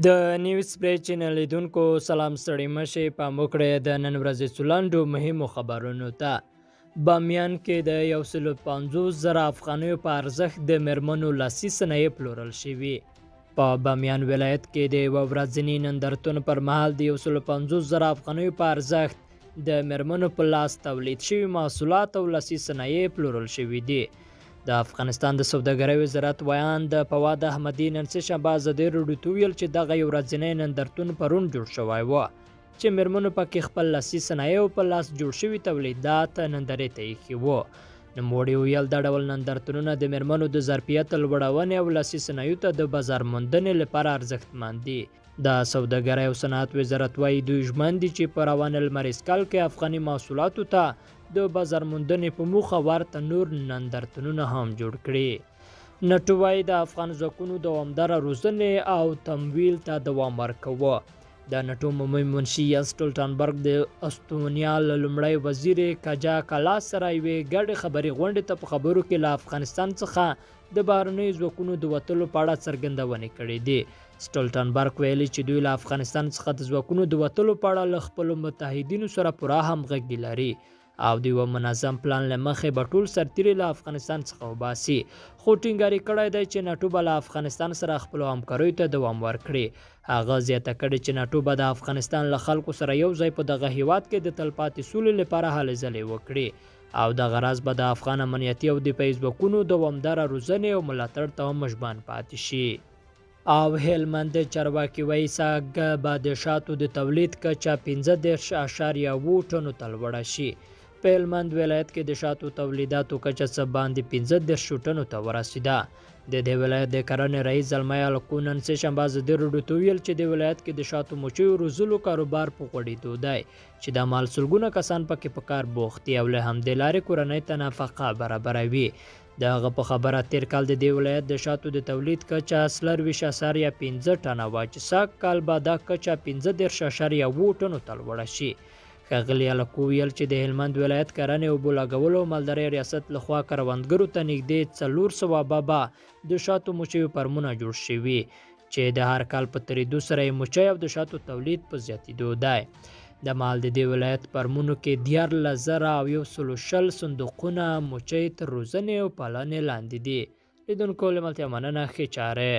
د نیوز پری چینل لیدونکو سلام ستړي مشي په موکړه د نن ورځې څلندو مهمو خبرونو ته بامیان کې د 150,000 افغانیو په ارزښت د میرمنو لاسي صنایع پلورل شوي. په بامیان ولایت کې د یوه ورځني نندارتون پر مهال د 150,000 افغانیو په ارزښت د میرمنو په لاس تولید شوي محصولات او لاسي صنایع پلورل شوي دي. د افغانستان د سوداګرۍ وزارت ویان د فواد احمدي نن سهشنبه ازادي راډیو ته ویل چې دغه یو ورځنی نندارتون پرون جوړ شوی و چې میرمنو پکې خپل لاسي صنایع په لاس جوړ شوي تولیدات نندارې ته ایښي وو. نوموړي ویل دا ډول نندارتونونه د میرمنو د ظرفیت لوړونې او لاسي صنایعو ته د بازار موندنې لپاره ارزښتمن دي. د سوداګرۍ او صنعت وزارت وایي دوی ژمن دي چې په روان لمریز کال کې افغاني محصولاتو ته د بازار موندنې په موخه ورته نور نندارتونونه هم جوړ کړي. نټو وایي د افغان ځواکونو دوامداره روزنې او تمویل ته دوام ورکوه. د نټو عمومي منشي یانس سټولټنبرګ د استونیا له لومړي وزیر کاجا کالاس سره یوې ګډې خبري غونډې ته په خبرو کې له افغانستان څخه د بهرنیو ځواکونو د وتلو په اړه څرګندونې کړې دي. سټولټنبرګ ویلي چې دوی له افغانستان څخه د ځواکونو د وتلو په اړه له خپلو متحدینو سره پوره همغږي لري او د یوه منظم پلان له مخې به ټول سرتیري له افغانستان څخه وباسي. خو ټینګاري کړی دی چې ناټو به له افغانستان سره خپلو همکاریو ته دوام ورکړي. هغه زیاته کړې چې ناټو به د افغانستان له خلکو سره یو ځای په دغه هیواد کې د تلپاتې سولې لپاره هلې ځلې وکړي او دغه راز به د افغان امنیتي او دفاعي ځواکونو دوامداره روزنې او ملاتړ ته هم مژمن پاتې شي. او هلمند چارواکي وایي سږ به د شاتو د تولید کچه 15.7 ټنو ته لوړه شي. په هلمند ولایت کې د شاتو تولیداتو کچه څه باندې 15 ټنو ته ورسېده. د دې ولایت د کرنې رئیس زلمی الکو نن سهشنبه ازادي راډیو ته ویل چې د ولایت کې د شاتو مچیو روزلو کاروبار په غوړېدو دی چې د مال سلګونه کسان پکې په کار بوخت دي او له همدې لارې کورنۍ ته نفقه برابروي. د هغه په خبره تیر کال د دې ولایت د شاتو د تولید کچه 24.5 ټنه وه چې سږ کال به دا کچه 15.7 ټنو ته لوړه شي. ښاغلي الکو ویل چې د هلمند ولایت کرنې اوبو لګولو او مالدارۍ ریاست لخوا کروندګرو ته نږدې 400 بابا د شاتو مچیو فرمونه جوړ شوي چې د هر کال په تېرېدو سره یې مچۍ او د شاتو تولید په زیاتېدو دی. د مال د دې ولایت فرمونو کې 14,120 صندوقونه مچۍ تر روزنې او پالنې لاندې دي. لیدونکو له ملتیا مننه ښې چارې.